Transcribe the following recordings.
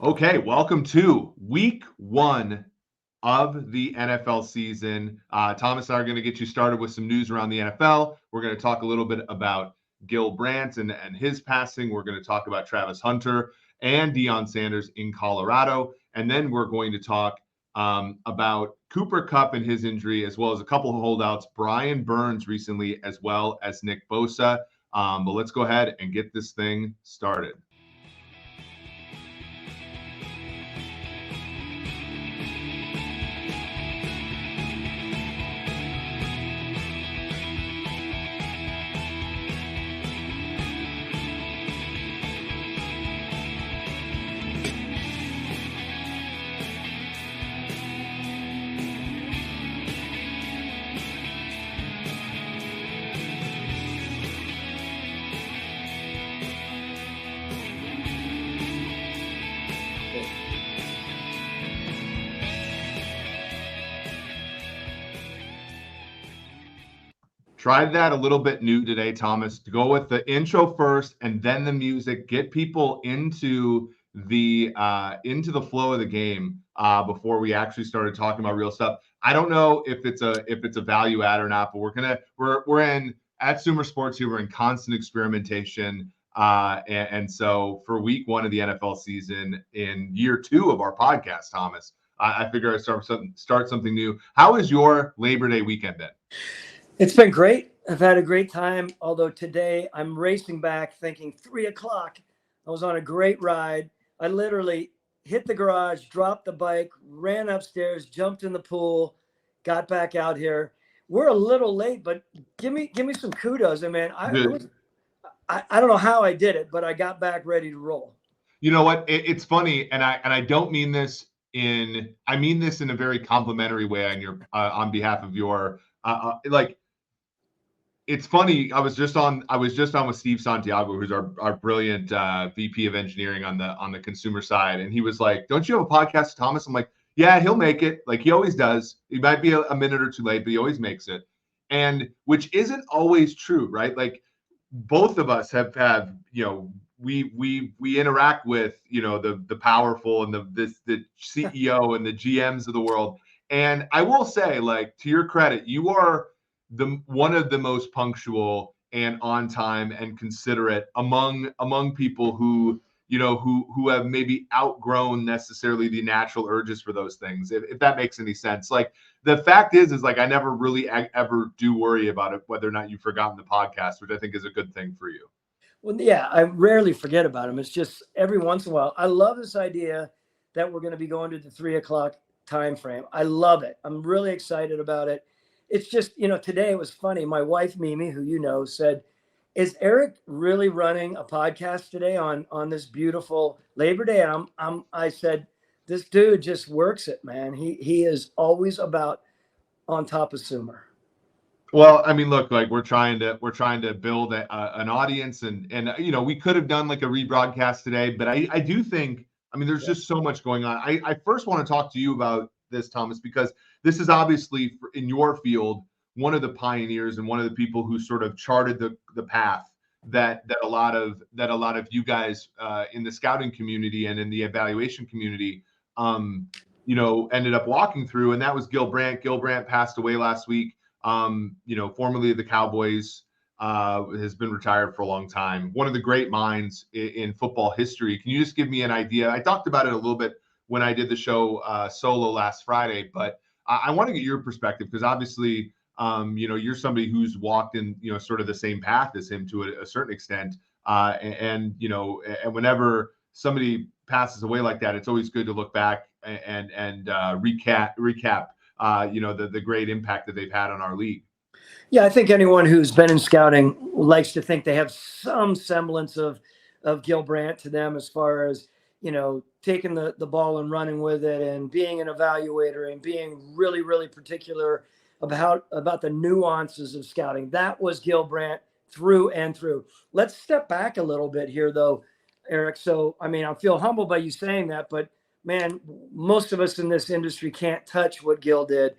Okay, welcome to week 1 of the NFL season. Thomas and I are going to get you started with some news around the NFL. We're going to talk a little bit about Gil Brandt and his passing. We're going to talk about Travis Hunter and Deion Sanders in Colorado. And then we're going to talk about Cooper Kupp and his injury, as well as a couple of holdouts, Brian Burns recently, as well as Nick Bosa. But let's go ahead and get this thing started. Tried that a little bit new today, Thomas, to go with the intro first and then the music, get people into the flow of the game before we actually started talking about real stuff. I don't know if it's a value add or not, but we're in at Sumer Sports here. We're in constant experimentation, and so for week 1 of the NFL season, in year 2 of our podcast, Thomas, I figure I'd start something new. How has your Labor Day weekend been? It's been great. I've had a great time. Although today I'm racing back thinking 3:00. I was on a great ride. I literally hit the garage, dropped the bike, ran upstairs, jumped in the pool, got back out here. We're a little late, but give me some kudos. I mean, I don't know how I did it, but I got back ready to roll. You know what? It's funny, and I don't mean this I mean this in a very complimentary way on behalf of your It's funny. I was just on with Steve Santiago, who's our brilliant VP of engineering on the consumer side, and he was like, "Don't you have a podcast, Thomas?" I'm like, "Yeah, he'll make it. Like he always does. He might be a minute or two late, but he always makes it." And which isn't always true, right? Like both of us have we interact with the powerful and the CEO and the GMs of the world. And I will say, like, to your credit, you are one of the most punctual and on time and considerate among people who have maybe outgrown necessarily the natural urges for those things, if that makes any sense. Like the fact is like I never really ever do worry about it, whether or not you've forgotten the podcast, which I think is a good thing for you. Well, yeah, I rarely forget about them. It's just every once in a while. I love this idea that we're going to be going to the 3:00 time frame. I love it. I'm really excited about it. It's just, today it was funny. My wife, Mimi, who said, "Is Eric really running a podcast today on this beautiful Labor Day?" And I said, "This dude just works it, man. He is always about on top of Sumer." Well, I mean, look, like we're trying to build an audience, and we could have done like a rebroadcast today, but I do think, I mean, there's just so much going on. I first want to talk to you about this, Thomas, because this is obviously in your field one of the pioneers and one of the people who sort of charted the path that a lot of you guys in the scouting community and in the evaluation community ended up walking through, and that was Gil Brandt. Gil Brandt passed away last week. Formerly of the Cowboys, has been retired for a long time. One of the great minds in football history. Can you just give me an idea? I talked about it a little bit when I did the show solo last Friday, but I want to get your perspective because obviously, you're somebody who's walked in, sort of the same path as him to a certain extent. And whenever somebody passes away like that, it's always good to look back and recap the great impact that they've had on our league. Yeah, I think anyone who's been in scouting likes to think they have some semblance of Gil Brandt to them as far as, taking the ball and running with it and being an evaluator and being really, really particular about the nuances of scouting. That was Gil Brandt through and through. Let's step back a little bit here, though, Eric. So, I mean, I feel humbled by you saying that, but man, most of us in this industry can't touch what Gil did.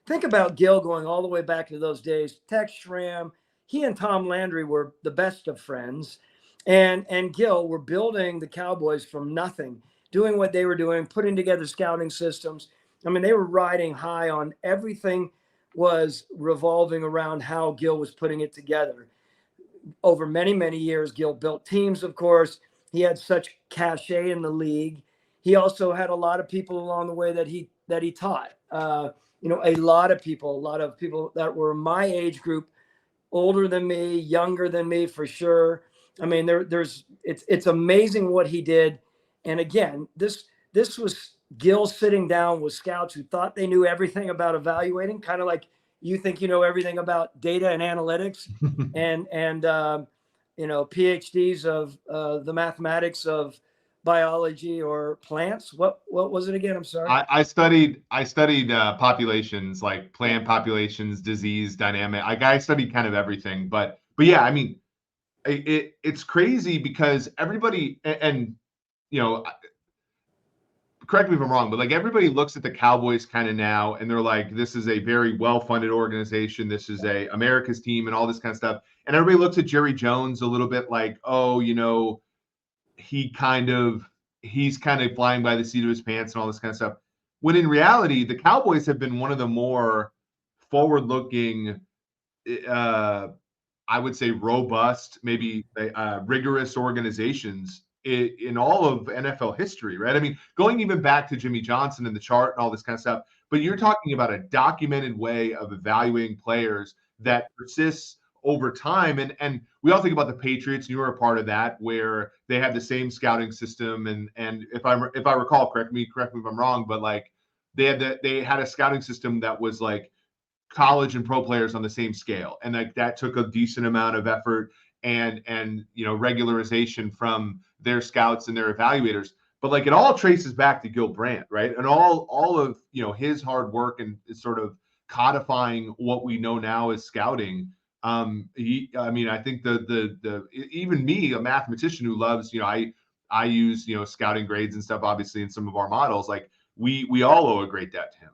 Think about Gil going all the way back to those days. Tex Schramm, he and Tom Landry were the best of friends. and Gil were building the Cowboys from nothing, doing what they were doing, putting together scouting systems. I mean, they were riding high on everything, was revolving around how Gil was putting it together. Over many, many years, Gil built teams, of course. He had such cachet in the league. He also had a lot of people along the way that he taught. A lot of people that were my age group, older than me, younger than me for sure. I mean, it's amazing what he did. And again, this was Gil sitting down with scouts who thought they knew everything about evaluating, kind of like you think you know everything about data and analytics, and PhDs of the mathematics of biology or plants. What was it again? I'm sorry. I studied populations, like plant populations, disease dynamic. I studied kind of everything, but yeah, I mean, it's crazy because everybody, and correct me if I'm wrong, but like everybody looks at the Cowboys kind of now and they're like, this is a very well-funded organization. This is America's team and all this kind of stuff. And everybody looks at Jerry Jones a little bit like, oh, he's kind of flying by the seat of his pants and all this kind of stuff. When in reality, the Cowboys have been one of the more forward-looking, I would say robust, maybe rigorous organizations in all of NFL history, right? I mean, going even back to Jimmy Johnson and the chart and all this kind of stuff, but you're talking about a documented way of evaluating players that persists over time. And we all think about the Patriots, and you were a part of that, where they had the same scouting system. And if I recall, correct me if I'm wrong, but like they had a scouting system that was like college and pro players on the same scale, and like that took a decent amount of effort and regularization from their scouts and their evaluators. But like it all traces back to Gil Brandt, right? And all of his hard work and sort of codifying what we know now as scouting. I think the even me, a mathematician who loves, I use scouting grades and stuff, obviously, in some of our models. Like we all owe a great debt to him.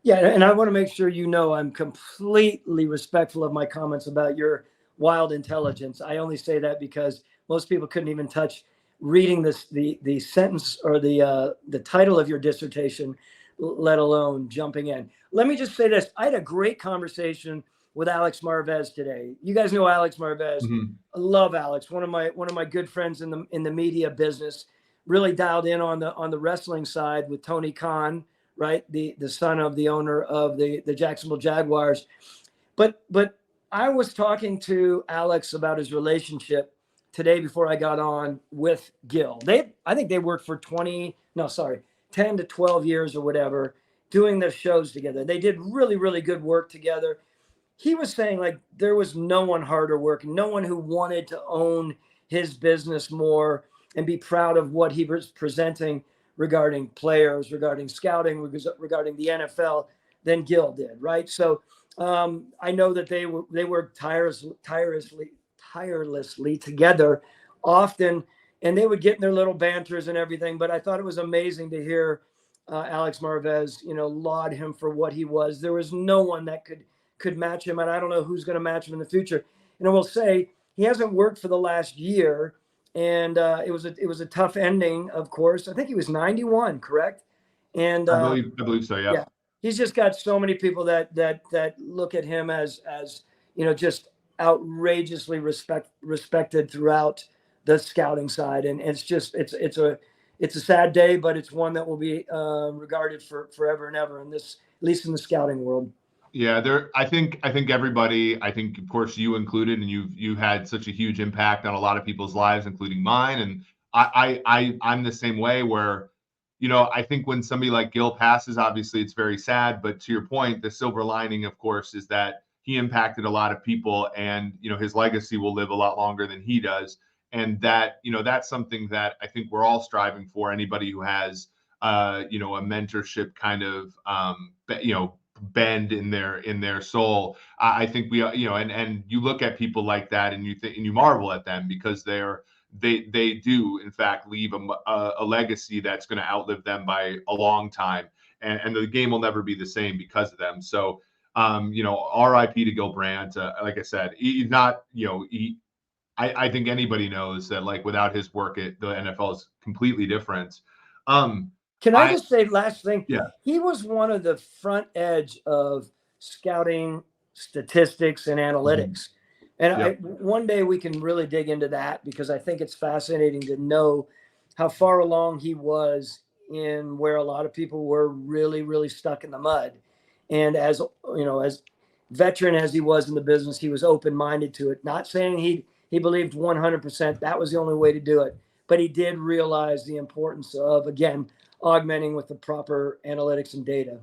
Yeah, and I want to make sure I'm completely respectful of my comments about your wild intelligence. I only say that because most people couldn't even touch reading the sentence or the title of your dissertation, let alone jumping in. Let me just say this: I had a great conversation with Alex Marvez today. You guys know Alex Marvez. Mm-hmm. I love Alex, one of my good friends in the media business. Really dialed in on the wrestling side with Tony Khan, right? The son of the owner of the Jacksonville Jaguars. But I was talking to Alex about his relationship today before I got on with Gil. I think they worked for 10 to 12 years or whatever, doing their shows together. They did really, really good work together. He was saying like there was no one harder working, no one who wanted to own his business more and be proud of what he was presenting regarding players, regarding scouting, regarding the NFL than Gil did, right? So I know that they worked tirelessly together often, and they would get in their little banters and everything. But I thought it was amazing to hear Alex Marvez, laud him for what he was. There was no one that could match him, and I don't know who's going to match him in the future. And I will say he hasn't worked for the last year. And it was a tough ending, of course. I think he was 91, correct? And I believe so. Yeah. He's just got so many people that look at him as just outrageously respected throughout the scouting side. And it's a sad day, but it's one that will be regarded for forever and ever at least in the scouting world. Yeah, I think everybody, of course you included, and you had such a huge impact on a lot of people's lives, including mine. And I'm the same way where, I think when somebody like Gil passes, obviously it's very sad, but to your point, the silver lining, of course, is that he impacted a lot of people, and, his legacy will live a lot longer than he does. And that, that's something that I think we're all striving for. Anybody who has, a mentorship kind of, bend in their soul. I think we, and you look at people like that and you think, and you marvel at them because they do in fact leave a legacy that's going to outlive them by a long time, and the game will never be the same because of them. So RIP to Gil Brandt. Like I said, he's not, I think anybody knows that, like, without his work, the NFL is completely different. Can I just say last thing? Yeah. He was one of the front edge of scouting statistics and analytics. And Yep. one day we can really dig into that, because I think it's fascinating to know how far along he was in where a lot of people were really, really stuck in the mud. And as as veteran as he was in the business, he was open-minded to it. Not saying he believed 100% that was the only way to do it, but he did realize the importance of, again, augmenting with the proper analytics and data.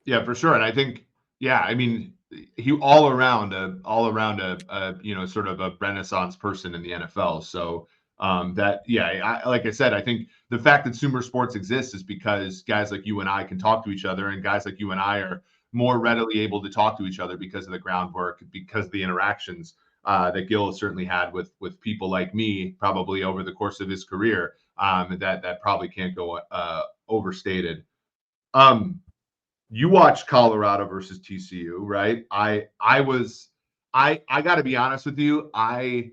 Yeah, for sure. And I think, yeah, I mean, he all around a sort of a renaissance person in the NFL. So like I said, I think the fact that Sumer Sports exists is because guys like you and I can talk to each other, and guys like you and I are more readily able to talk to each other because of the groundwork, because of the interactions that Gil has certainly had with people like me, probably over the course of his career. That probably can't go overstated. You watched Colorado versus TCU, right? I got to be honest with you. I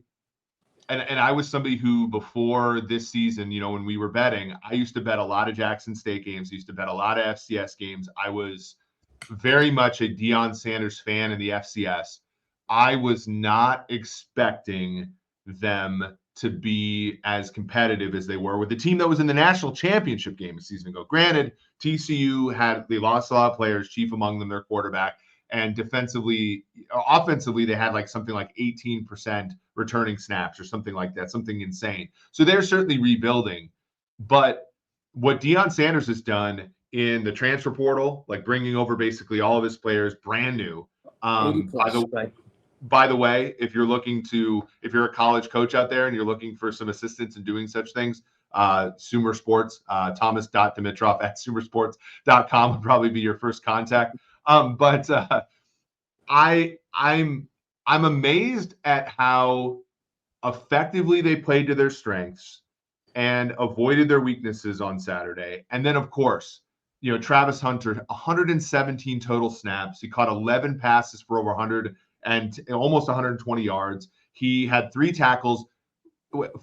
was somebody who, before this season, when we were betting, I used to bet a lot of Jackson State games. I used to bet a lot of FCS games. I was very much a Deion Sanders fan in the FCS. I was not expecting them to be as competitive as they were with the team that was in the national championship game a season ago. Granted, TCU they lost a lot of players, chief among them their quarterback, and offensively, they had something like 18% returning snaps or something like that, something insane. So they're certainly rebuilding. But what Deion Sanders has done in the transfer portal, like bringing over basically all of his players brand new. 80 plus, right. By the way, if you're a college coach out there and you're looking for some assistance in doing such things, Sumer Sports, Thomas.Dimitroff at sumersports.com would probably be your first contact. But I'm amazed at how effectively they played to their strengths and avoided their weaknesses on Saturday. And then, of course, Travis Hunter, 117 total snaps. He caught 11 passes for over 100 and almost 120 yards. He had 3 tackles,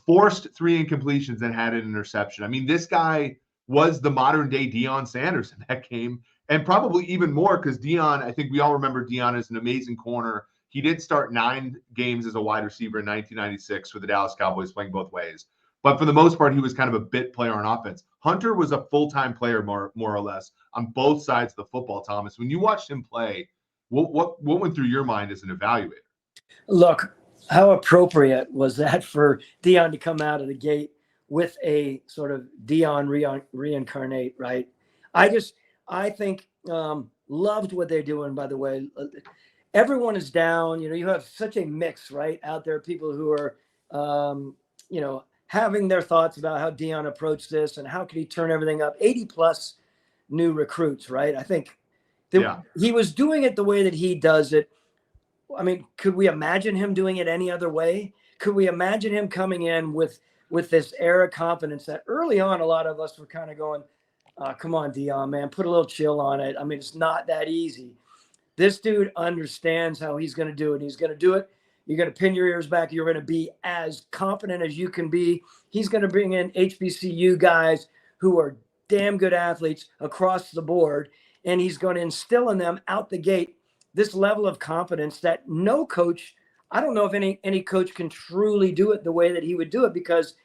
forced 3 incompletions, and had an interception. I mean, this guy was the modern day Deion Sanders in that game, and probably even more because Deion, I think we all remember Deion as an amazing corner. He did start 9 games as a wide receiver in 1996 for the Dallas Cowboys, playing both ways. But for the most part, he was kind of a bit player on offense. Hunter was a full-time player, more or less, on both sides of the football, Thomas. When you watched him play, what went through your mind as an evaluator? Look, how appropriate was that for Deion to come out of the gate with a sort of Deion reincarnate, right? I think loved what they're doing, by the way. Everyone is down. You have such a mix, right, out there. People who are, having their thoughts about how Deion approached this and how could he turn everything up. 80 plus new recruits, right? I think he was doing it the way that he does it. I mean, could we imagine him doing it any other way? Could we imagine him coming in with this air of confidence that early on, a lot of us were kind of going, come on, Deion, man, put a little chill on it. I mean, it's not that easy. This dude understands how he's going to do it. He's going to do it. You're going to pin your ears back. You're going to be as confident as you can be. He's going to bring in HBCU guys who are damn good athletes across the board, and he's going to instill in them out the gate this level of confidence that no coach, I don't know if any coach can truly do it the way that he would do it, because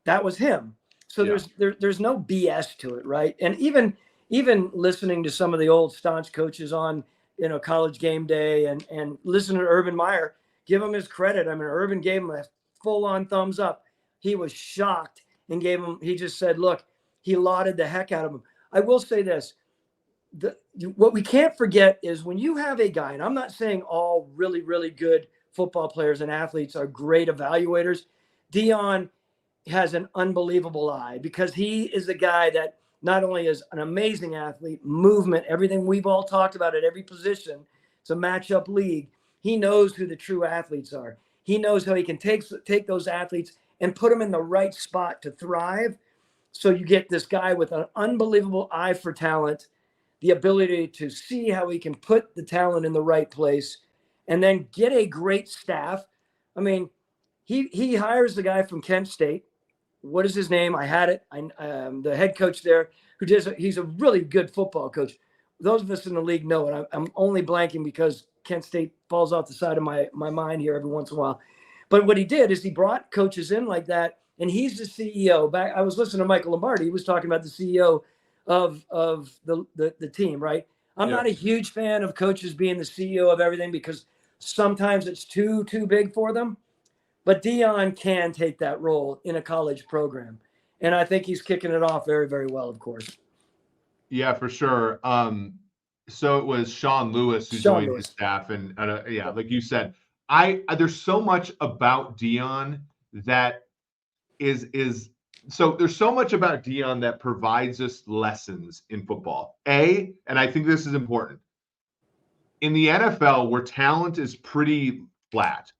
that was him. So there's no BS to it, right? And even listening to some of the old staunch coaches on College Game Day and listening to Urban Meyer, give him his credit. I mean, Urban gave him a full-on thumbs up. He was shocked and he just said, look, he lauded the heck out of him. I will say this. What we can't forget is when you have a guy, and I'm not saying all really, really good football players and athletes are great evaluators. Deion has an unbelievable eye because he is a guy that not only is an amazing athlete, movement, everything we've all talked about at every position. It's a matchup league. He knows who the true athletes are. He knows how he can take those athletes and put them in the right spot to thrive. So you get this guy with an unbelievable eye for talent, the ability to see how he can put the talent in the right place, and then get a great staff. I mean, he hires the guy from Kent State. What is his name? I had it. The head coach there he's a really good football coach. Those of us in the league know it. I'm only blanking because Kent State falls off the side of my mind here every once in a while. But what he did is he brought coaches in like that, and he's the CEO. I was listening to Michael Lombardi. He was talking about the CEO of the team, right? I'm not a huge fan of coaches being the CEO of everything because sometimes it's too big for them. But Dion can take that role in a college program. And I think he's kicking it off very, very well, of course. Yeah, for sure. So it was Sean Lewis who joined his staff. And like you said, there's so much about Dion that so there's so much about Dion that provides us lessons in football. And I think this is important. In the NFL, where talent is pretty flat,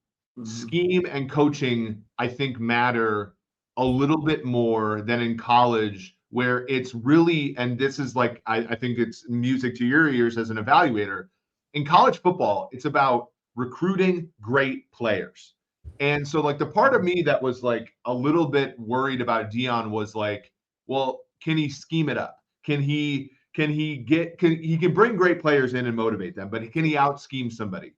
scheme and coaching, I think, matter a little bit more than in college, where it's really, and this is like, I think it's music to your ears as an evaluator. In college football, it's about recruiting great players. And so like the part of me that was like a little bit worried about Dion was like, well, can he scheme it up? He can bring great players in and motivate them, but can he out scheme somebody?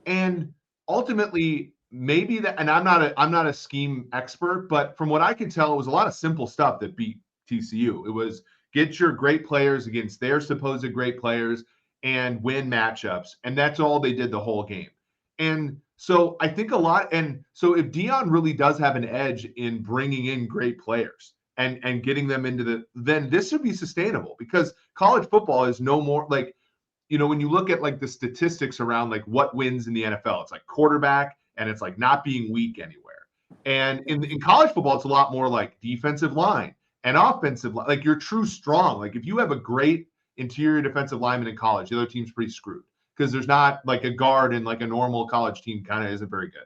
And ultimately, maybe that, and I'm not a scheme expert, but from what I can tell, it was a lot of simple stuff that beat TCU. It was get your great players against their supposed great players and win matchups. And that's all they did the whole game. And so I think and so if Dion really does have an edge in bringing in great players and getting them into then this should be sustainable, because college football is no more like, when you look at like the statistics around like what wins in the NFL, it's like quarterback and it's like not being weak anywhere. And in college football, it's a lot more like defensive line and offensive line, like you're true strong. Like if you have a great interior defensive lineman in college, the other team's pretty screwed because there's not like a guard in like a normal college team kind of isn't very good.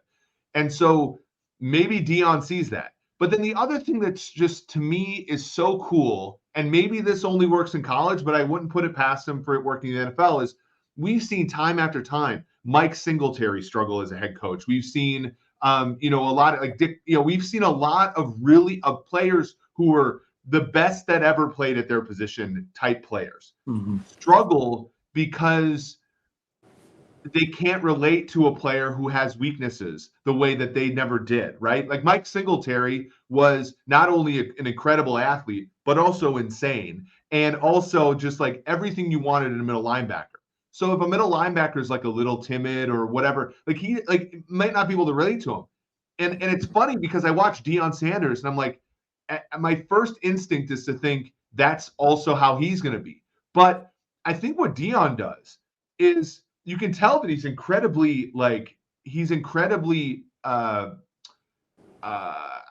And so maybe Dion sees that. But then the other thing that's just to me is so cool, and maybe this only works in college, but I wouldn't put it past him for it working in the NFL, is we've seen time after time Mike Singletary struggle as a head coach. We've seen a lot of like Dick, we've seen a lot of players who were the best that ever played at their position type players struggle because they can't relate to a player who has weaknesses the way that they never did, right? Like Mike Singletary was not only an incredible athlete, but also insane. And also just like everything you wanted in a middle linebacker. So if a middle linebacker is like a little timid or whatever, like he like might not be able to relate to him. And it's funny because I watched Deion Sanders and I'm like, my first instinct is to think that's also how he's going to be. But I think what Deion does is you can tell that he's incredibly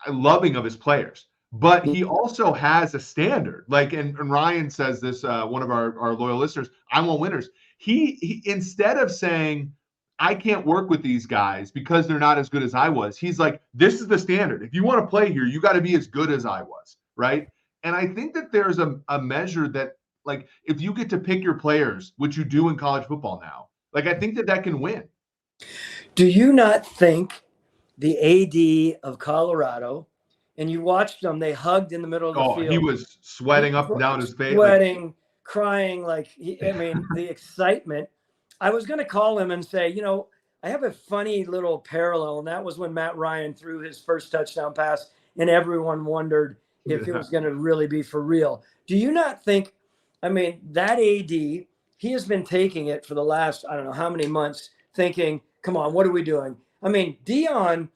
loving of his players, but he also has a standard. Like, and Ryan says this, one of our loyal listeners, I want winners. He instead of saying, I can't work with these guys because they're not as good as I was, he's like, this is the standard. If you want to play here, you got to be as good as I was, right? And I think that there's a measure that, like, if you get to pick your players, which you do in college football now, like, I think that can win. Do you not think the AD of Colorado, and you watched them, they hugged in the middle of the field. He was sweating up and down his face. Sweating, crying, the excitement. I was going to call him and say, I have a funny little parallel, and that was when Matt Ryan threw his first touchdown pass, and everyone wondered if it was going to really be for real. Do you not think, that AD, he has been taking it for the last, I don't know how many months, thinking, come on, what are we doing? Dion,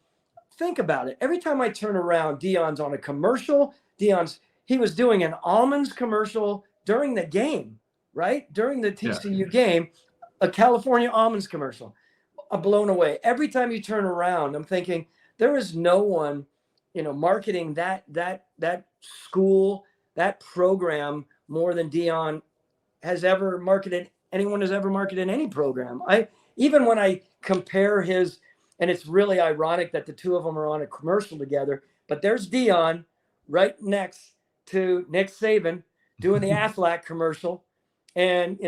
think about it. Every time I turn around, Dion's on a commercial. He was doing an almonds commercial during the game, right? During the TCU game, a California almonds commercial. I'm blown away. Every time you turn around, I'm thinking there is no one, marketing that school, that program more than Dion has ever marketed. Anyone has ever marketed any program. Even when I compare his, and it's really ironic that the two of them are on a commercial together, but there's Dion right next to Nick Saban doing the Aflac commercial. And,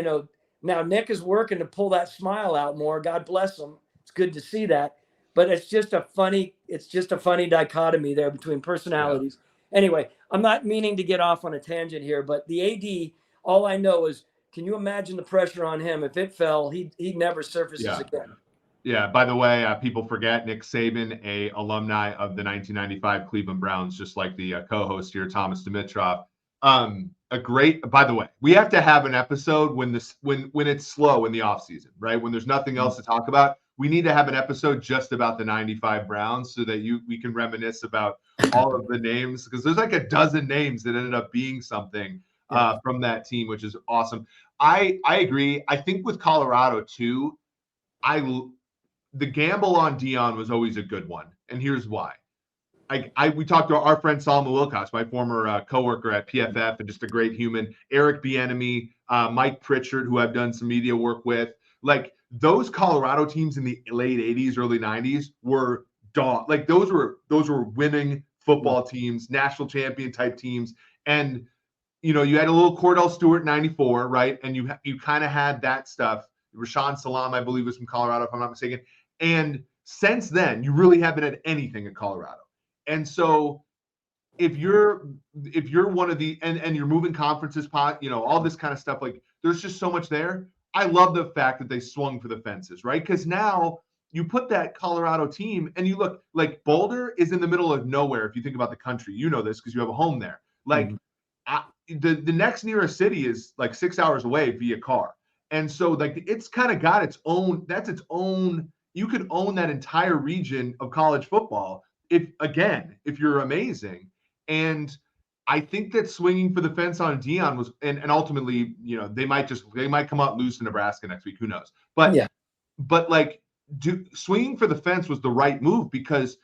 now Nick is working to pull that smile out more. God bless him. It's good to see that. But it's just a funny it's just a funny dichotomy there between personalities. Yeah. Anyway, I'm not meaning to get off on a tangent here, but the AD, all I know is, can you imagine the pressure on him? If it fell, he never surfaces again. Yeah. By the way, people forget Nick Saban, a alumni of the 1995 Cleveland Browns, just like the co-host here, Thomas Dimitroff. By the way, we have to have an episode when it's slow in the off season, right? When there's nothing else to talk about, we need to have an episode just about the 95 Browns so that we can reminisce about all of the names, because there's like a dozen names that ended up being something from that team, which is awesome. I agree. I think with Colorado too, the gamble on Deion was always a good one. And here's why. We talked to our friend Solomon Wilcox, my former coworker at PFF, and just a great human. Eric Bieniemy, Mike Pritchard, who I've done some media work with. Like, those Colorado teams in the late 80s, early 90s were those were winning football teams, national champion type teams. And, you had a little Cordell Stewart 94, right? And you kind of had that stuff. Rashawn Salam, I believe, was from Colorado, if I'm not mistaken. And since then, you really haven't had anything in Colorado. And so if you're one of the and you're moving conferences, all this kind of stuff, like, there's just so much there. I love the fact that they swung for the fences, right? Because now you put that Colorado team and you look like Boulder is in the middle of nowhere. If you think about the country, you know this because you have a home there. Like, the next nearest city is like 6 hours away via car. And so, like, it's kind of got its own, you could own that entire region of college football if you're amazing. And I think that swinging for the fence on Deion was, and ultimately, they might come out and lose to Nebraska next week. Who knows? But like, swinging for the fence was the right move, because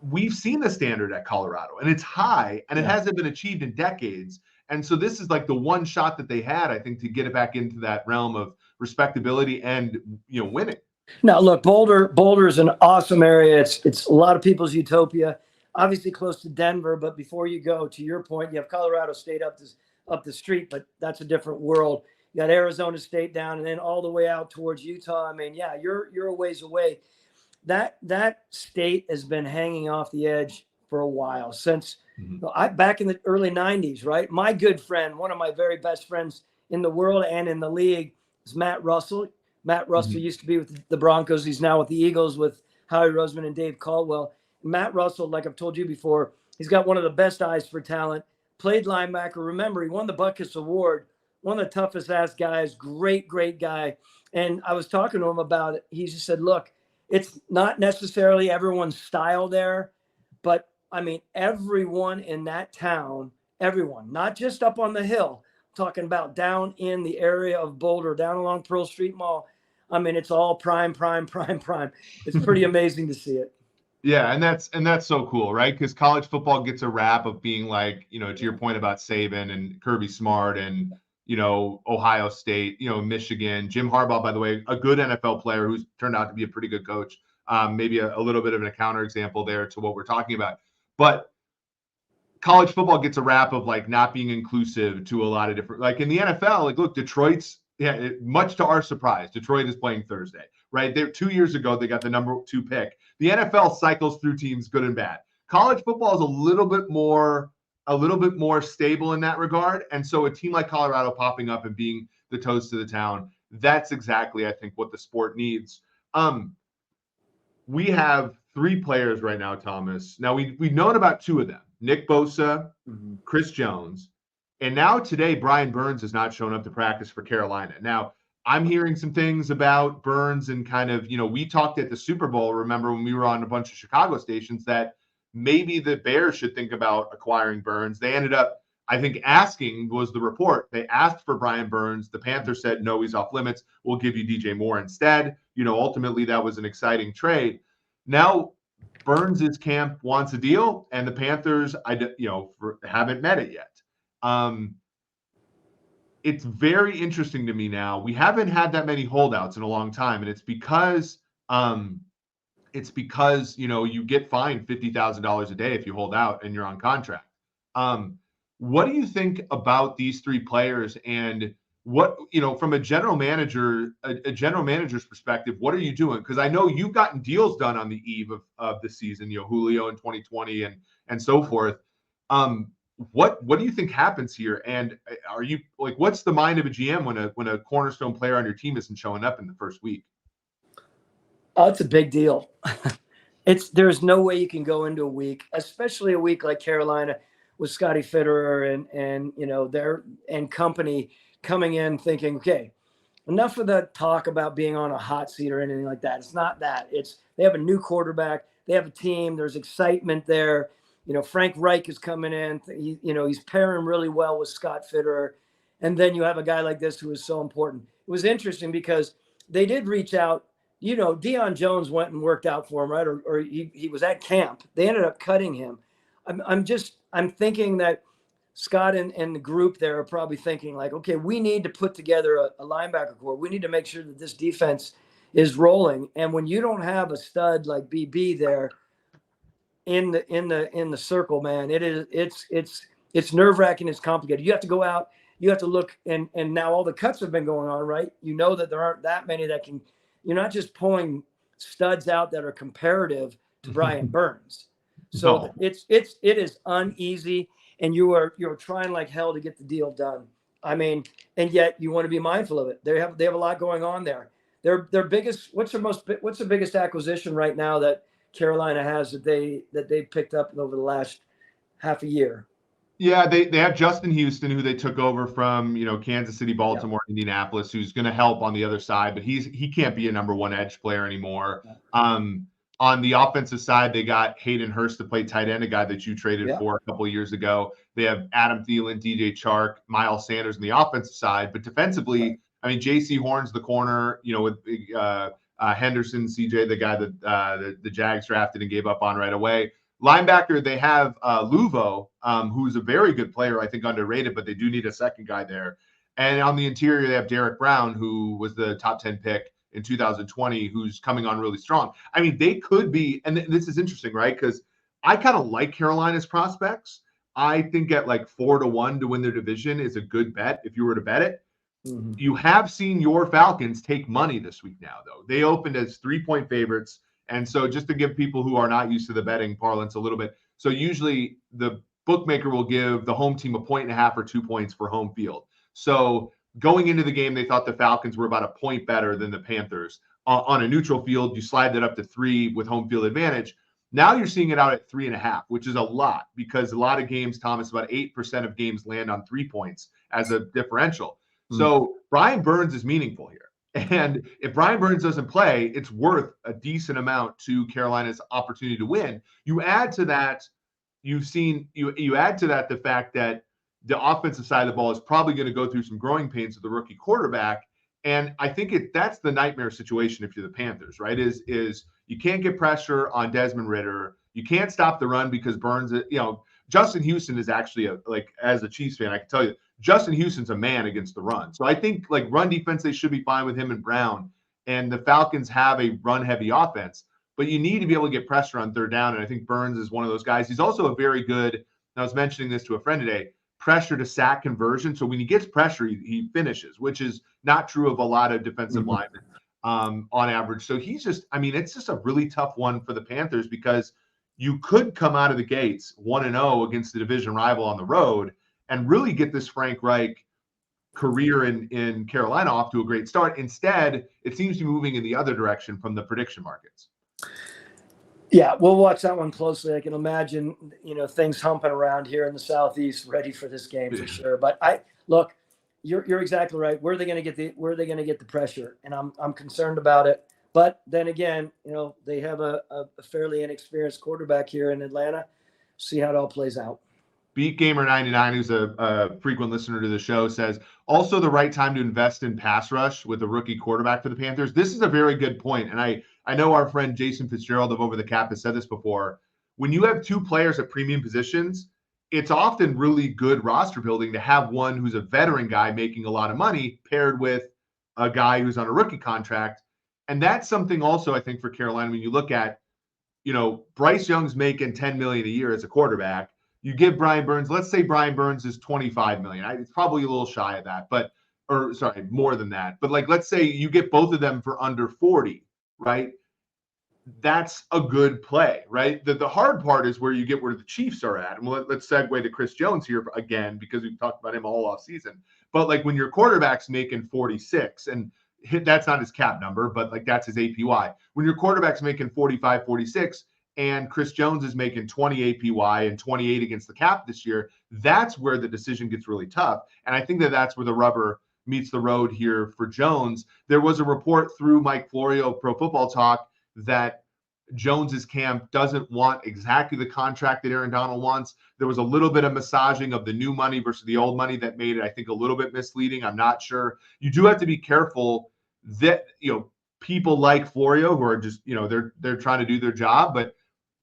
we've seen the standard at Colorado and it's high, and it hasn't been achieved in decades. And so this is like the one shot that they had, I think, to get it back into that realm of respectability and, winning. Now, look, Boulder is an awesome area. It's a lot of people's utopia, obviously close to Denver. But before you go, to your point, you have Colorado State up the street, but that's a different world. You got Arizona State down, and then all the way out towards Utah. I mean, yeah, you're a ways away. That state has been hanging off the edge for a while since back in the early 90s, right? My good friend, one of my very best friends in the world and in the league, is Matt Russell. Matt Russell used to be with the Broncos. He's now with the Eagles with Howie Roseman and Dave Caldwell. Matt Russell, like I've told you before, he's got one of the best eyes for talent. Played linebacker. Remember, he won the Butkus Award. One of the toughest ass guys. Great guy. And I was talking to him about it. He just said, look, it's not necessarily everyone's style there, but I mean, everyone in that town, everyone, not just up on the hill, talking about down in the area of Boulder, down along Pearl Street Mall. I mean, it's all prime. It's pretty amazing to see it. Yeah, and that's so cool, right? Because college football gets a rap of being like, to your point about Saban and Kirby Smart and, Ohio State, Michigan. Jim Harbaugh, by the way, a good NFL player who's turned out to be a pretty good coach. Maybe a little bit of a counterexample there to what we're talking about. But college football gets a rap of like not being inclusive to a lot of different, like in the NFL, like, look, much to our surprise, Detroit is playing Thursday, right? 2 years ago, they got the number 2 pick. The NFL cycles through teams good and bad. College football is a little bit more stable in that regard. And so a team like Colorado popping up and being the toast of the town, that's exactly, I think, what the sport needs. We have 3 players right now, Thomas. Now, we've known about 2 of them, Nick Bosa, Chris Jones. And now today, Brian Burns has not shown up to practice for Carolina. Now, I'm hearing some things about Burns and kind of, we talked at the Super Bowl, remember when we were on a bunch of Chicago stations, that maybe the Bears should think about acquiring Burns. They ended up, I think, asking, was the report. They asked for Brian Burns. The Panthers said, no, he's off limits. We'll give you DJ Moore instead. Ultimately, that was an exciting trade. Now, Burns' camp wants a deal, and the Panthers, haven't met it yet. It's very interesting to me now. We haven't had that many holdouts in a long time, and it's because you get fined $50,000 a day if you hold out and you're on contract. What do you think about these 3 players? And what, from a general manager's perspective, what are you doing? Because I know you've gotten deals done on the eve of the season, Julio in 2020 and so forth. What do you think happens here? And are you like, what's the mind of a GM when a cornerstone player on your team isn't showing up in the first week? Oh, it's a big deal. There's no way you can go into a week, especially a week like Carolina with Scotty Fitterer and their and company coming in thinking, okay, enough of the talk about being on a hot seat or anything like that. It's not that. They have a new quarterback. They have a team. There's excitement there. Frank Reich is coming in. He's pairing really well with Scott Fitterer. And then you have a guy like this who is so important. It was interesting because they did reach out. Deion Jones went and worked out for him, right? Or he was at camp. They ended up cutting him. I'm thinking that Scott and the group there are probably thinking like, okay, we need to put together a linebacker core. We need to make sure that this defense is rolling. And when you don't have a stud like BB there in the circle, man, it's nerve-wracking. It's complicated. You have to go out. You have to look, and now all the cuts have been going on, right? That there aren't that many that can. You're not just pulling studs out that are comparative to Brian Burns. So No. it is uneasy, and you're trying like hell to get the deal done. I mean, and yet you want to be mindful of it. They have a lot going on there. Their biggest what's the biggest acquisition right now that Carolina has that they picked up over the last half a year? Yeah, they have Justin Houston, who they took over from, Kansas City, Baltimore, Indianapolis, who's going to help on the other side, but he can't be a number one edge player anymore. On the offensive side, they got Hayden Hurst to play tight end, a guy that you traded for a couple of years ago. They have Adam Thielen, DJ Chark, Miles Sanders on the offensive side, but defensively, I mean, J.C. Horn's the corner, with Henderson, CJ, the guy that the Jags drafted and gave up on right away. Linebacker, they have Luvo, who's a very good player, I think underrated, but they do need a second guy there. And on the interior, they have Derek Brown, who was the top 10 pick in 2020, who's coming on really strong. I mean, they could be, and this is interesting, right? Because I kind of like Carolina's prospects. I think at like 4-1 to win their division is a good bet if you were to bet it. Mm-hmm. You have seen your Falcons take money this week now, though. They opened as 3-point favorites. And so just to give people who are not used to the betting parlance a little bit. So usually the bookmaker will give the home team 1.5 or 2 points for home field. So going into the game, they thought the Falcons were about a point better than the Panthers. On a neutral field, you slide that up to 3 with home field advantage. Now you're seeing it out at 3.5, which is a lot because a lot of games, Thomas, about 8% of games land on 3 points as a differential. Mm-hmm. So Brian Burns is meaningful here. And if Brian Burns doesn't play, it's worth a decent amount to Carolina's opportunity to win. You add to that, you add to that the fact that the offensive side of the ball is probably going to go through some growing pains with the rookie quarterback. And I think that's the nightmare situation if you're the Panthers, right? Is you can't get pressure on Desmond Ridder. You can't stop the run because Burns, Justin Houston is actually as a Chiefs fan, I can tell you, Justin Houston's a man against the run. So I think like run defense, they should be fine with him and Brown. And the Falcons have a run-heavy offense, but you need to be able to get pressure on third down. And I think Burns is one of those guys. He's also a very good, and I was mentioning this to a friend today, pressure to sack conversion. So when he gets pressure, he finishes, which is not true of a lot of defensive linemen on average. So it's just a really tough one for the Panthers because you could come out of the gates 1-0 against the division rival on the road and really get this Frank Reich career in Carolina off to a great start. Instead, it seems to be moving in the other direction from the prediction markets. Yeah, we'll watch that one closely. I can imagine, things humping around here in the Southeast, ready for this game for sure. But you're exactly right. Where are they going to get the pressure? And I'm concerned about it. But then again, they have a fairly inexperienced quarterback here in Atlanta. See how it all plays out. BeatGamer99, who's a frequent listener to the show, says, also the right time to invest in pass rush with a rookie quarterback for the Panthers. This is a very good point. And I know our friend Jason Fitzgerald of Over the Cap has said this before. When you have two players at premium positions, it's often really good roster building to have one who's a veteran guy making a lot of money paired with a guy who's on a rookie contract. And that's something also, I think, for Carolina, when you look at, Bryce Young's making $10 million a year as a quarterback. You give Brian Burns, let's say Brian Burns is $25 million. It's probably a little shy of that, but or sorry, more than that. But like, let's say you get both of them for under 40, right? That's a good play, right? The hard part is where you get where the Chiefs are at. And let's segue to Chris Jones here again, because we've talked about him all off season. But like when your quarterback's making 46, and that's not his cap number, but like that's his APY. When your quarterback's making 45, 46, and Chris Jones is making 20 APY and 28 against the cap this year, that's where the decision gets really tough. And I think that's where the rubber meets the road here for Jones. There was a report through Mike Florio of Pro Football Talk that Jones's camp doesn't want exactly the contract that Aaron Donald wants. There was a little bit of massaging of the new money versus the old money that made it, I think, a little bit misleading. I'm not sure. You do have to be careful that, people like Florio who are just, they're trying to do their job, but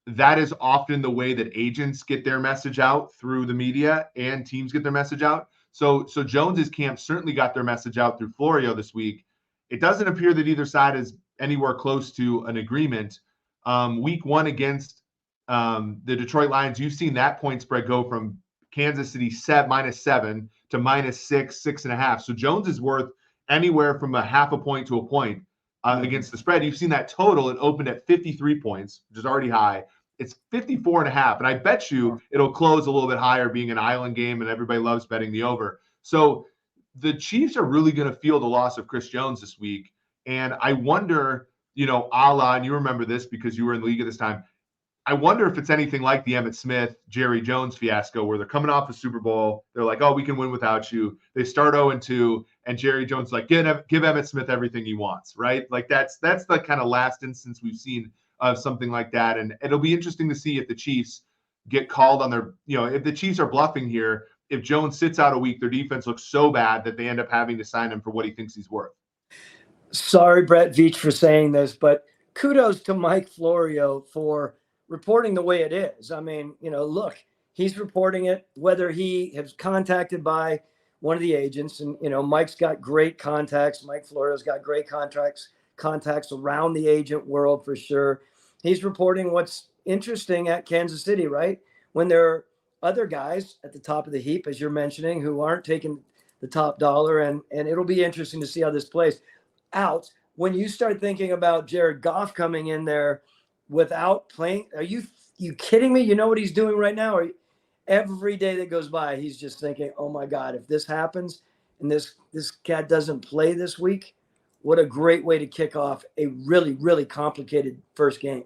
that is often the way that agents get their message out through the media and teams get their message out. So Jones's camp certainly got their message out through Florio this week. It doesn't appear that either side is anywhere close to an agreement. Week 1 against the Detroit Lions, you've seen that point spread go from Kansas City -7 to -6, 6.5. So Jones is worth anywhere from a half a point to a point against the spread. You've seen that total. It opened at 53 points, which is already high. It's 54.5. And I bet you it'll close a little bit higher, being an island game, and everybody loves betting the over. So the Chiefs are really going to feel the loss of Chris Jones this week. And I wonder, a la, and you remember this because you were in the league at this time, I wonder if it's anything like the Emmitt Smith, Jerry Jones fiasco, where they're coming off the Super Bowl. They're like, oh, we can win without you. They start 0-2, and Jerry Jones like, give Emmitt Smith everything he wants, right? Like that's the kind of last instance we've seen of something like that. And it'll be interesting to see if the Chiefs get called on their, if the Chiefs are bluffing here, if Jones sits out a week, their defense looks so bad that they end up having to sign him for what he thinks he's worth. Sorry, Brett Veach, for saying this, but kudos to Mike Florio for reporting the way it is. I mean, look, he's reporting it, whether he is contacted by one of the agents, and, Mike's got great contacts. Mike Florio's got great contacts around the agent world for sure. He's reporting what's interesting at Kansas City, right? When there are other guys at the top of the heap, as you're mentioning, who aren't taking the top dollar, and it'll be interesting to see how this plays out. When you start thinking about Jared Goff coming in there without playing, are you kidding me? You know what he's doing right now? Every day that goes by, he's just thinking, oh my God, if this happens and this cat doesn't play this week, what a great way to kick off a really, really complicated first game.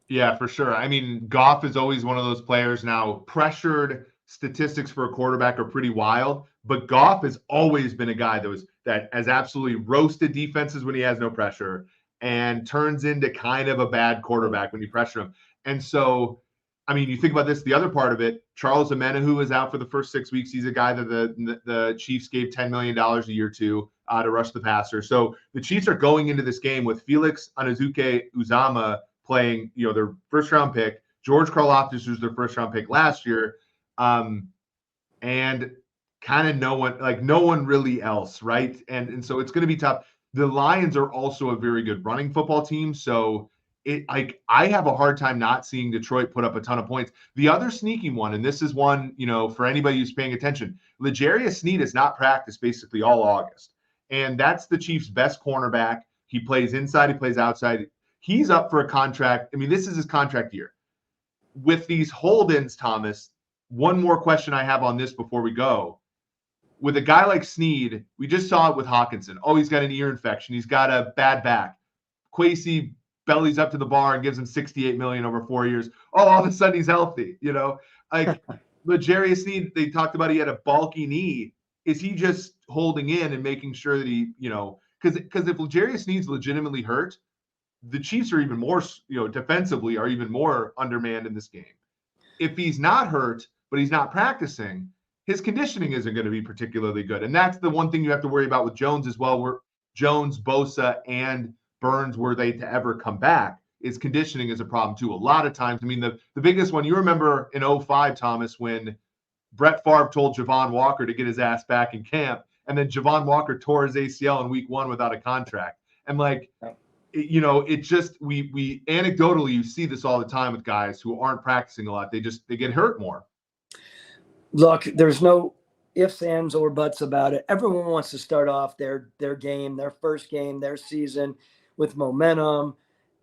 Yeah, for sure. I mean, Goff is always one of those players now. Pressured statistics for a quarterback are pretty wild, but Goff has always been a guy that has absolutely roasted defenses when he has no pressure and turns into kind of a bad quarterback when you pressure him. And so, I mean, you think about this, the other part of it, Charles Omenihu is out for the first 6 weeks. He's a guy that the Chiefs gave $10 million a year to rush the passer. So the Chiefs are going into this game with Felix Anazuke-Uzama playing, their first-round pick, George Karlaftis, who's their first-round pick last year, and kind of no one really else, right? And so it's going to be tough. The Lions are also a very good running football team, so I have a hard time not seeing Detroit put up a ton of points. The other sneaky one, and this is one, for anybody who's paying attention, L'Jarius Sneed has not practiced basically all August, and that's the Chiefs' best cornerback. He plays inside, he plays outside. He's up for a contract. I mean, this is his contract year. With these hold-ins, Thomas, one more question I have on this before we go. With a guy like Sneed, we just saw it with Hawkinson. Oh, he's got an ear infection. He's got a bad back. Kwesi bellies up to the bar and gives him $68 million over 4 years. Oh, all of a sudden he's healthy. Like L'Jarius Sneed, they talked about he had a bulky knee. Is he just holding in and making sure that he, because if L'Jarius Sneed's legitimately hurt, the Chiefs are even more, defensively are even more undermanned in this game. If he's not hurt, but he's not practicing, his conditioning isn't going to be particularly good. And that's the one thing you have to worry about with Jones as well, where Jones, Bosa, and Burns, were they to ever come back, is conditioning is a problem too. A lot of times, I mean, the biggest one, you remember in 2005, Thomas, when Brett Favre told Javon Walker to get his ass back in camp, and then Javon Walker tore his ACL in week 1 without a contract. And it just, we anecdotally, you see this all the time with guys who aren't practicing a lot. They get hurt more. Look, there's no ifs, ands, or buts about it. Everyone wants to start off their game, their first game, their season with momentum.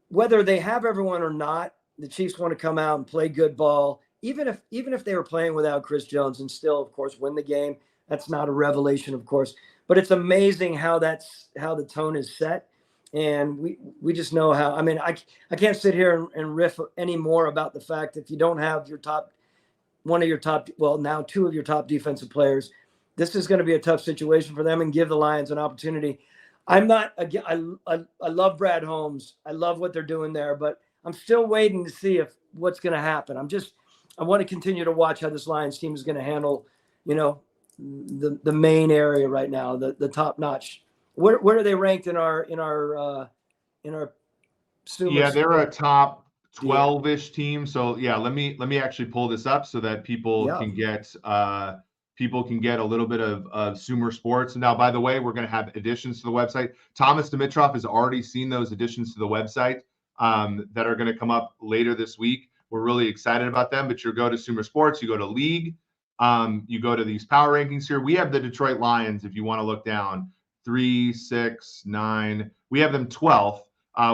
Whether they have everyone or not, the Chiefs want to come out and play good ball, even if they were playing without Chris Jones and still, of course, win the game. That's not a revelation, of course, but it's amazing how the tone is set. And we just know how. I mean, I can't sit here and riff any more about the fact that if you don't have now two of your top defensive players, this is going to be a tough situation for them and give the Lions an opportunity. I love Brad Holmes. I love what they're doing there, but I'm still waiting to see what's going to happen. I want to continue to watch how this Lions team is going to handle, the main area right now, the top notch. Where are they ranked in our Yeah, they're a top 12-ish team. So yeah, let me actually pull this up so that people can get a little bit of Sumer Sports. Now, by the way, we're going to have additions to the website. Thomas Dimitroff has already seen those additions to the website that are going to come up later this week. We're really excited about them. But you go to Sumer Sports, you go to League, you go to these power rankings here. We have the Detroit Lions, if you want to look down, 3, 6, 9. We have them 12th.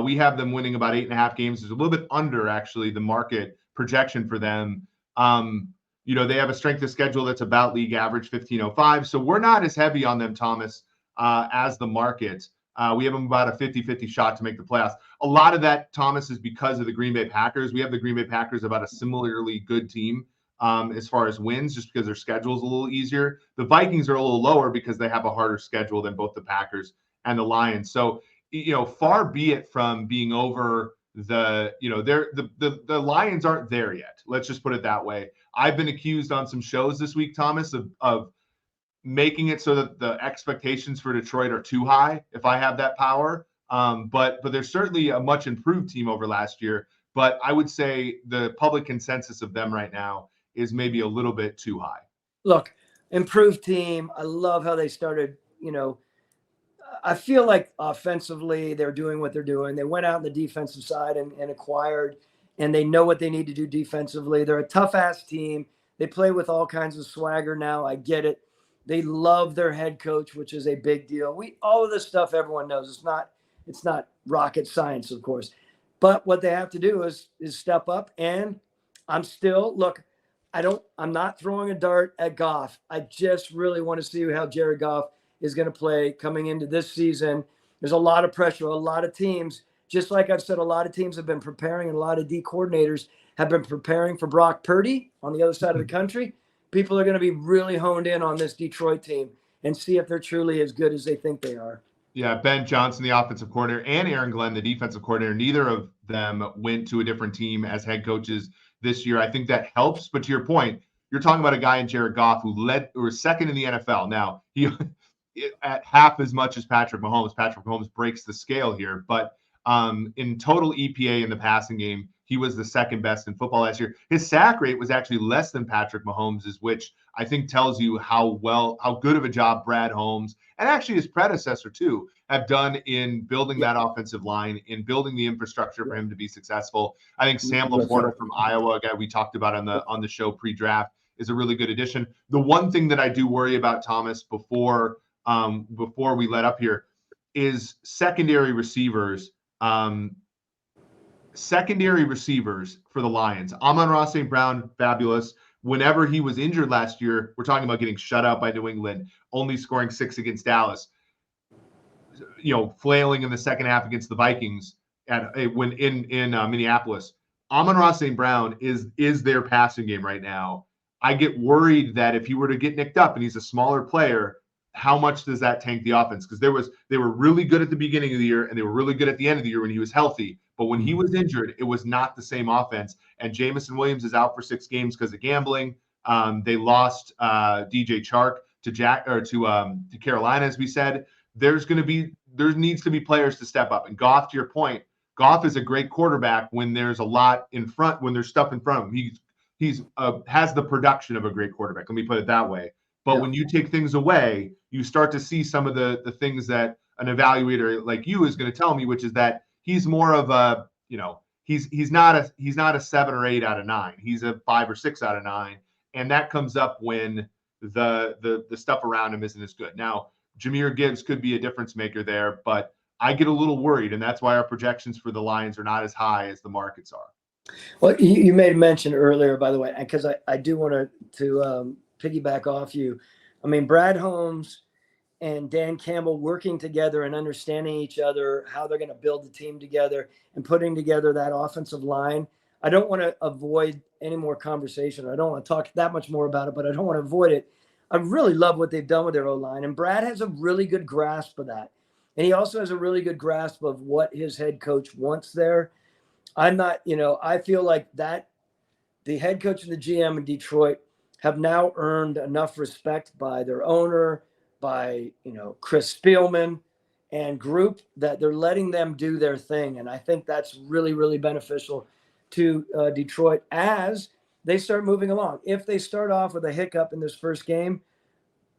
We have them winning about 8.5 games. It's a little bit under actually the market projection for them. They have a strength of schedule that's about league average 1505. So we're not as heavy on them, Thomas, as the market. We have them about a 50-50 shot to make the playoffs. A lot of that, Thomas, is because of the Green Bay Packers. We have the Green Bay Packers about a similarly good team as far as wins, just because their schedule is a little easier. The Vikings are a little lower because they have a harder schedule than both the Packers and the Lions. So, far be it from being over the Lions aren't there yet. Let's just put it that way. I've been accused on some shows this week, Thomas, of making it so that the expectations for Detroit are too high if I have that power. But they're certainly a much improved team over last year. But I would say the public consensus of them right now is maybe a little bit too high. Look, improved team. I love how they started, I feel like offensively they're doing what they're doing. They went out on the defensive side and acquired, and they know what they need to do defensively. They're a tough-ass team. They play with all kinds of swagger now. I get it. They love their head coach, which is a big deal. All of this stuff everyone knows. It's not rocket science, of course. But what they have to do is step up. And I'm not throwing a dart at Goff. I just really want to see how Jared Goff is going to play coming into this season. There's a lot of pressure. A lot of teams, just like I've said, a lot of teams have been preparing, and a lot of D coordinators have been preparing for Brock Purdy on the other side of the country. People are going to be really honed in on this Detroit team and see if they're truly as good as they think they are. Yeah, Ben Johnson, the offensive coordinator, and Aaron Glenn, the defensive coordinator, neither of them went to a different team as head coaches this year. I think that helps. But to your point, you're talking about a guy in Jared Goff who was second in the NFL. Now, he at half as much as Patrick Mahomes. Patrick Mahomes breaks the scale here. But in total EPA in the passing game, he was the second best in football last year. His sack rate was actually less than Patrick Mahomes's, which I think tells you how good of a job Brad Holmes and actually his predecessor too have done in building that offensive line, in building the infrastructure for him to be successful. I think Sam Laporta from Iowa, a guy we talked about on the show pre-draft, is a really good addition. The one thing that I do worry about, Thomas, before we let up here, is secondary receivers. Secondary receivers for the Lions. Amon-Ra St. Brown, fabulous. Whenever he was injured last year, we're talking about getting shut out by New England, only scoring 6 against Dallas, flailing in the second half against the Vikings when in Minneapolis. Amon-Ra St. Brown is their passing game right now. I get worried that if he were to get nicked up and he's a smaller player, how much does that tank the offense? Because they were really good at the beginning of the year and they were really good at the end of the year when he was healthy. But when he was injured, it was not the same offense. And Jamison Williams is out for 6 games because of gambling. They lost DJ Chark to Carolina, as we said. There needs to be players to step up. And Goff, to your point, Goff is a great quarterback when there's a lot in front, when there's stuff in front of him. He's has the production of a great quarterback. Let me put it that way. But when you take things away, you start to see some of the things that an evaluator like you is going to tell me, which is that he's more of a, he's not a 7 or 8 out of 9. He's a 5 or 6 out of 9. And that comes up when the stuff around him isn't as good. Now, Jahmyr Gibbs could be a difference maker there, but I get a little worried, and that's why our projections for the Lions are not as high as the markets are. Well, you made a mention earlier, by the way, because I do want to piggyback off you. I mean, Brad Holmes and Dan Campbell working together and understanding each other, how they're going to build the team together and putting together that offensive line. I don't want to avoid any more conversation. I don't want to talk that much more about it, but I don't want to avoid it. I really love what they've done with their O-line, and Brad has a really good grasp of that. And he also has a really good grasp of what his head coach wants there. I'm not, I feel like that the head coach and the GM in Detroit have now earned enough respect by their owner, by, Chris Spielman and group, that they're letting them do their thing. And I think that's really, really beneficial to Detroit as they start moving along. If they start off with a hiccup in this first game,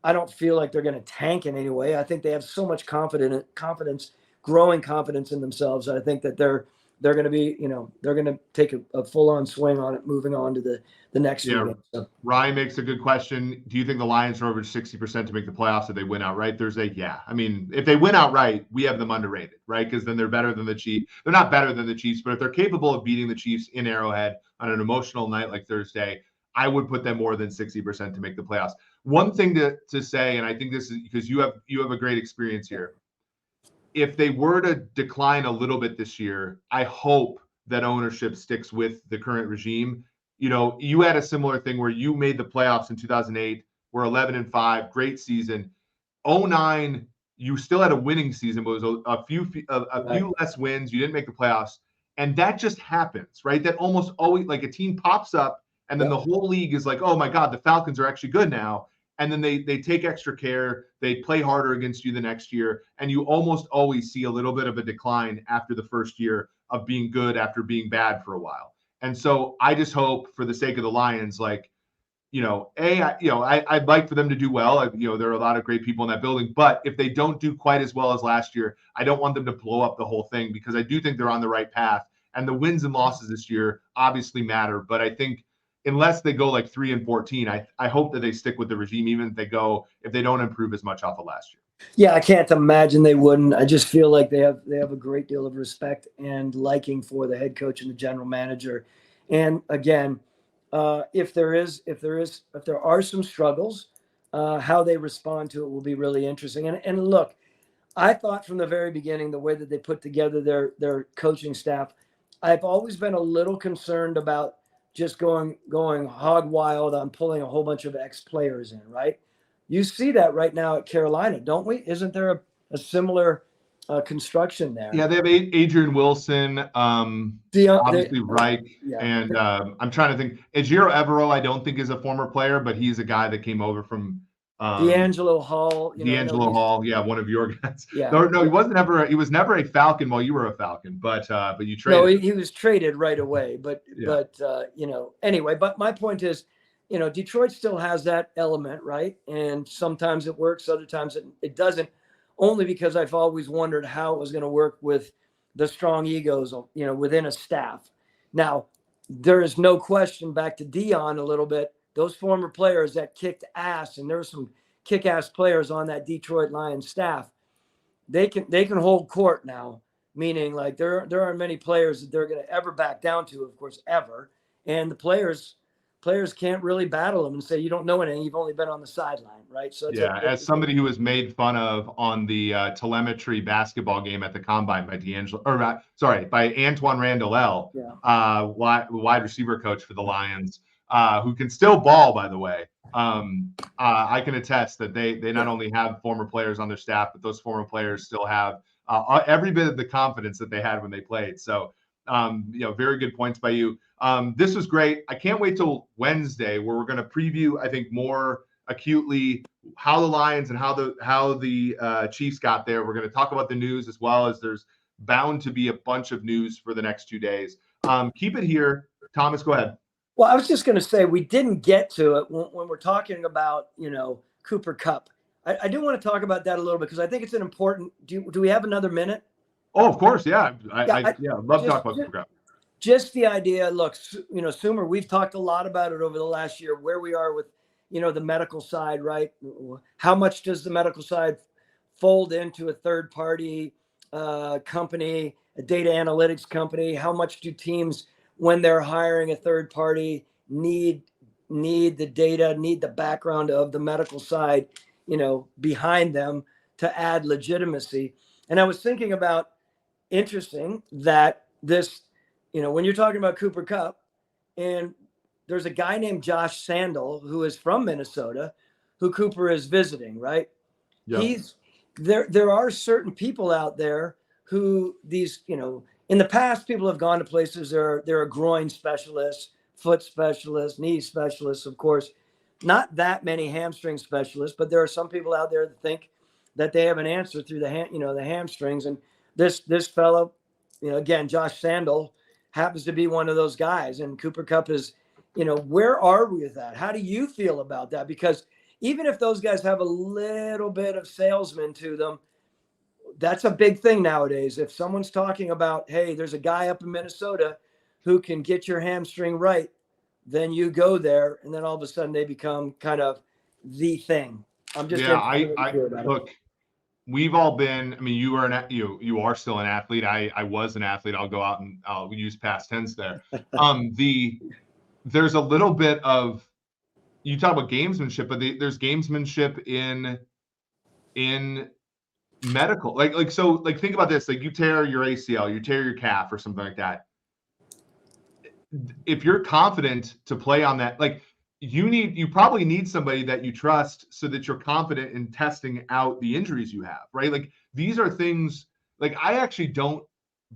I don't feel like they're going to tank in any way. I think they have so much confidence, growing confidence in themselves. I think that they're going to be, they're going to take a full-on swing on it, moving on to the next few games. So. Ryan makes a good question. Do you think the Lions are over 60% to make the playoffs if they win outright Thursday? Yeah. I mean, if they win outright, we have them underrated, right? Because then they're better than the Chiefs. They're not better than the Chiefs, but if they're capable of beating the Chiefs in Arrowhead on an emotional night like Thursday, I would put them more than 60% to make the playoffs. One thing to say, and I think this is because you have a great experience here. If they were to decline a little bit this year, I hope that ownership sticks with the current regime. You had a similar thing where you made the playoffs in 2008. We're 11-5, great season. 2009, you still had a winning season, but it was a few less wins. You didn't make the playoffs, and that just happens, right? That almost always, like, a team pops up, and then the whole league is like, oh my God, the Falcons are actually good now. And then they take extra care. They play harder against you the next year. And you almost always see a little bit of a decline after the first year of being good after being bad for a while. And so I just hope, for the sake of the Lions, like, I'd like for them to do well. There are a lot of great people in that building. But if they don't do quite as well as last year, I don't want them to blow up the whole thing, because I do think they're on the right path. And the wins and losses this year obviously matter. But I think, unless they go like 3-14, I hope that they stick with the regime, even if they don't improve as much off of last year. Yeah, I can't imagine they wouldn't. I just feel like they have a great deal of respect and liking for the head coach and the general manager. And again, if there are some struggles, how they respond to it will be really interesting. And look, I thought from the very beginning, the way that they put together their coaching staff, I've always been a little concerned about just going hog wild on pulling a whole bunch of ex-players in, right? You see that right now at Carolina, don't we? Isn't there a similar construction there? Yeah, they have Adrian Wilson, obviously Reich, and I'm trying to think. Ejiro Evero, I don't think is a former player, but he's a guy that came over from D'Angelo Hall. Hall, yeah, one of your guys. Yeah. No, he was never a Falcon while you were a Falcon, but you traded. No, he was traded right away. But anyway. But my point is, Detroit still has that element, right? And sometimes it works, other times it doesn't. Only because I've always wondered how it was going to work with the strong egos, within a staff. Now, there is no question, back to Dion a little bit. Those former players that kicked ass, and there were some kick-ass players on that Detroit Lions staff, they can hold court now, meaning like there aren't many players that they're going to ever back down to, of course, ever. And the players can't really battle them and say, you don't know anything, you've only been on the sideline, right? So as somebody who was made fun of on the telemetry basketball game at the Combine by by Antoine Randall, wide receiver coach for the Lions, who can still ball, by the way. I can attest that they not only have former players on their staff, but those former players still have every bit of the confidence that they had when they played. So, very good points by you. This was great. I can't wait till Wednesday, where we're going to preview, I think, more acutely how the Lions and how the Chiefs got there. We're going to talk about the news, as well as there's bound to be a bunch of news for the next 2 days. Keep it here. Thomas, go ahead. Well, I was just going to say, we didn't get to it when we're talking about, Cooper Kupp. I do want to talk about that a little bit, because I think it's an important. Do we have another minute? Oh, of course, yeah. I'd love to talk about Cooper Kupp. Just the idea. Look, Sumer, we've talked a lot about it over the last year, where we are with the medical side, right? How much does the medical side fold into a third party company, a data analytics company? How much do teams, when they're hiring a third party, need the data, need the background of the medical side, behind them to add legitimacy? And I was thinking about, interesting that this, when you're talking about Cooper Kupp, and there's a guy named Josh Sandel who is from Minnesota, who Cooper is visiting, right? Yeah. He's there are certain people out there who these, in the past, people have gone to places, they're a groin specialist, foot specialist, knee specialist, of course, not that many hamstring specialists, but there are some people out there that think that they have an answer through the hamstrings. And this fellow, again, Josh Sandel, happens to be one of those guys. And Cooper Kupp is, where are we with that? How do you feel about that? Because even if those guys have a little bit of salesman to them, that's a big thing nowadays. If someone's talking about, hey, there's a guy up in Minnesota who can get your hamstring right, then you go there, and then all of a sudden they become kind of the thing. I'm just look. We've all been. I mean, you are still an athlete. I was an athlete. I'll go out and I'll use past tense there. There's a little bit of, you talk about gamesmanship, but there's gamesmanship in medical. So think about this. Like, you tear your ACL, you tear your calf or something like that. If you're confident to play on that, like, you probably need somebody that you trust so that you're confident in testing out the injuries you have, right? Like, these are things, like, I actually don't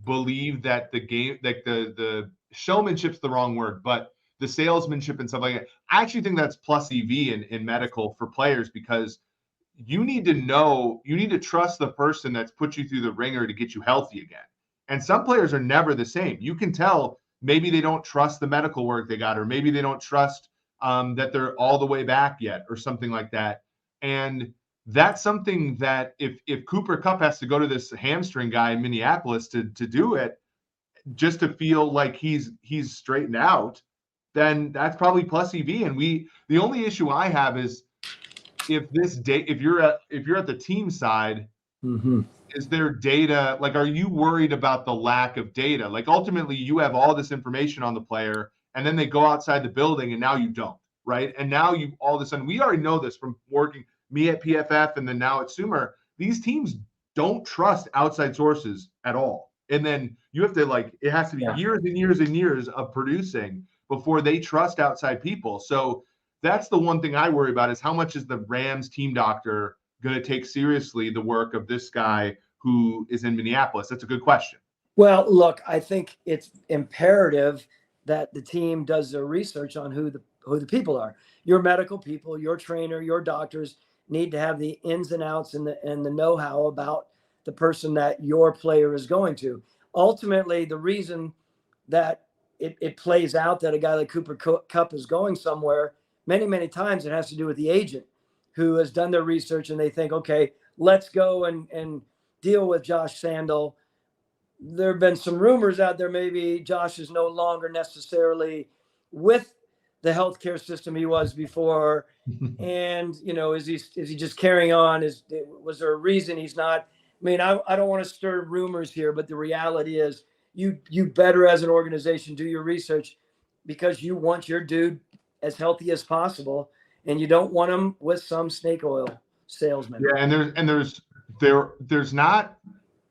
believe that the game, like the showmanship's the wrong word, but the salesmanship and stuff like that, I actually think that's plus EV in medical for players, because you need to trust the person that's put you through the ringer to get you healthy again. And some players are never the same. You can tell maybe they don't trust the medical work they got, or maybe they don't trust that they're all the way back yet, or something like that. And that's something that if Cooper Kupp has to go to this hamstring guy in Minneapolis to do it, just to feel like he's straightened out, then that's probably plus EV. And the only issue I have is if you're at the team side, is there data? Like, are you worried about the lack of data? Like, ultimately, you have all this information on the player, and then they go outside the building, and now you don't, right? And now you all of a sudden, we already know this from working, me at PFF and then now at Sumer, these teams don't trust outside sources at all. And then you have to, it has to be years and years and years of producing before they trust outside people. So that's the one thing I worry about, is how much is the Rams team doctor going to take seriously the work of this guy who is in Minneapolis? That's a good question. Well, look, I think it's imperative that the team does their research on who the people are. Your medical people, your trainer, your doctors need to have the ins and outs and the know-how about the person that your player is going to. Ultimately, the reason that it plays out that a guy like Cooper Kupp is going somewhere, many, many times it has to do with the agent who has done their research, and they think, okay, let's go and deal with Josh Sandel. There have been some rumors out there, maybe Josh is no longer necessarily with the healthcare system he was before. And, is he just carrying on? Was there a reason he's not? I mean, I don't want to stir rumors here, but the reality is you better, as an organization, do your research, because you want your dude as healthy as possible, and you don't want him with some snake oil salesman. Yeah, and there's not.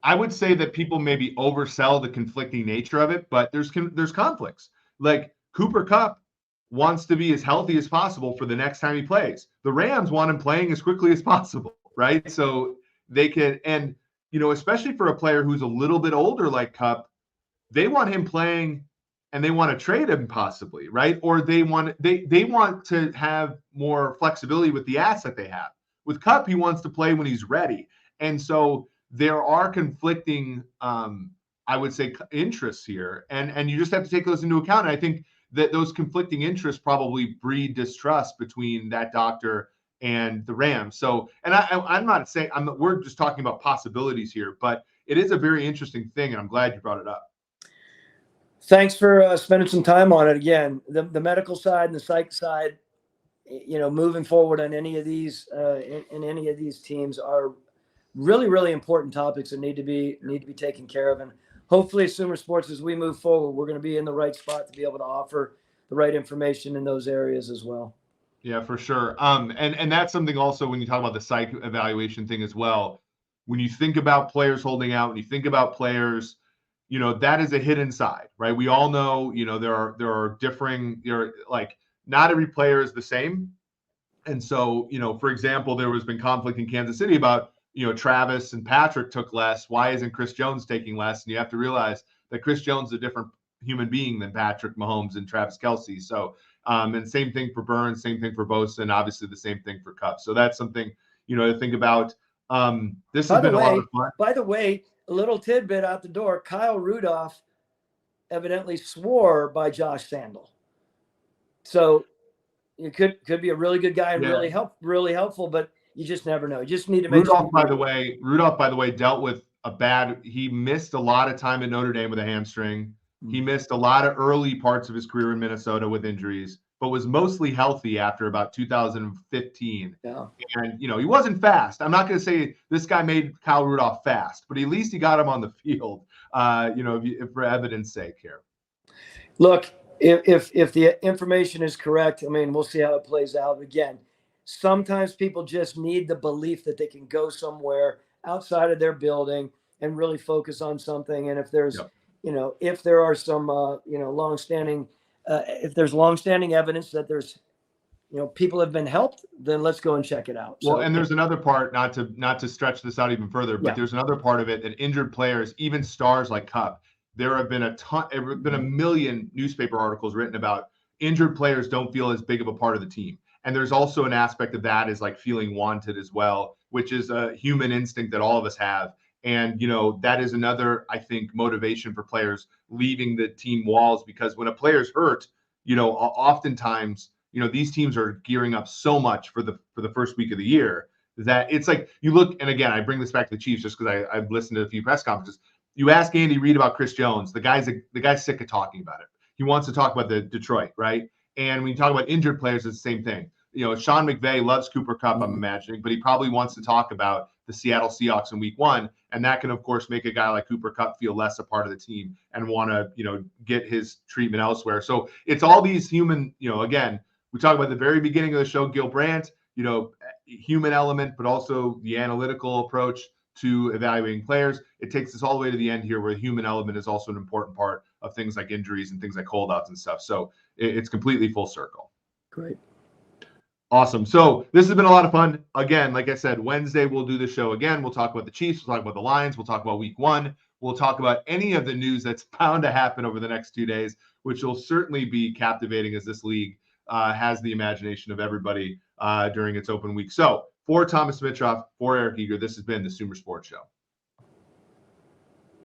I would say that people maybe oversell the conflicting nature of it, but there's conflicts. Like, Cooper Kupp wants to be as healthy as possible for the next time he plays. The Rams want him playing as quickly as possible, right? So they can, and especially for a player who's a little bit older like Kupp, they want him playing, and they want to trade him possibly, right? Or they want to have more flexibility with the asset they have. With Kupp, he wants to play when he's ready, and so there are conflicting, I would say, interests here, and you just have to take those into account. And I think that those conflicting interests probably breed distrust between that doctor and the Rams. So, and I'm not saying we're just talking about possibilities here, but it is a very interesting thing, and I'm glad you brought it up. Thanks for spending some time on it. Again, the medical side and the psych side, moving forward on any of these in any of these teams are really, really important topics that need to be taken care of. And hopefully, as Sumer Sports, as we move forward, we're going to be in the right spot to be able to offer the right information in those areas as well. Yeah, for sure. And that's something also when you talk about the psych evaluation thing as well. When you think about players holding out, when you think about players, that is a hidden side, right? We all know, there are differing, like not every player is the same. And so, for example, there has been conflict in Kansas City about, Travis and Patrick took less. Why isn't Chris Jones taking less? And you have to realize that Chris Jones is a different human being than Patrick Mahomes and Travis Kelce. So, and same thing for Burns, same thing for Bosa, and obviously the same thing for Kupp. So that's something, to think about. This has been a lot of fun. By the way, a little tidbit out the door, Kyle Rudolph evidently swore by Josh Sandel. So it could be a really good guy and really helpful, but you just never know. You just need to make Rudolph, sure. Rudolph, by the way, dealt with he missed a lot of time at Notre Dame with a hamstring. He missed a lot of early parts of his career in Minnesota with injuries, but was mostly healthy after about 2015. Yeah. And, he wasn't fast. I'm not going to say this guy made Kyle Rudolph fast, but at least he got him on the field, if for evidence sake here. Look, if the information is correct, I mean, we'll see how it plays out. Again, sometimes people just need the belief that they can go somewhere outside of their building and really focus on something. And if there's, if there are some, longstanding, if there's longstanding evidence that there's, people have been helped, then let's go and check it out. Well, and there's another part, not to stretch this out even further, but there's another part of it that injured players, even stars like Kupp, there have been a million newspaper articles written about injured players don't feel as big of a part of the team. And there's also an aspect of that is like feeling wanted as well, which is a human instinct that all of us have. And, that is another, I think, motivation for players leaving the team walls, because when a player's hurt, oftentimes, these teams are gearing up so much for the first week of the year that it's like you look, and again, I bring this back to the Chiefs just because I've listened to a few press conferences. You ask Andy Reid about Chris Jones, the guy's sick of talking about it. He wants to talk about the Detroit, right? And when you talk about injured players, it's the same thing. Sean McVay loves Cooper Kupp, I'm imagining, but he probably wants to talk about the Seattle Seahawks in week 1. And that can, of course, make a guy like Cooper Kupp feel less a part of the team and want to, get his treatment elsewhere. So it's all these human, again, we talk about the very beginning of the show, Gil Brandt, human element, but also the analytical approach to evaluating players. It takes us all the way to the end here where the human element is also an important part of things like injuries and things like holdouts and stuff. So it's completely full circle. Great. Awesome. So this has been a lot of fun. Again, like I said, Wednesday we'll do the show again. We'll talk about the Chiefs. We'll talk about the Lions. We'll talk about week 1. We'll talk about any of the news that's bound to happen over the next 2 days, which will certainly be captivating as this league has the imagination of everybody during its open week. So for Thomas Dimitroff, for Eric Eager, this has been the Sumer Sports Show.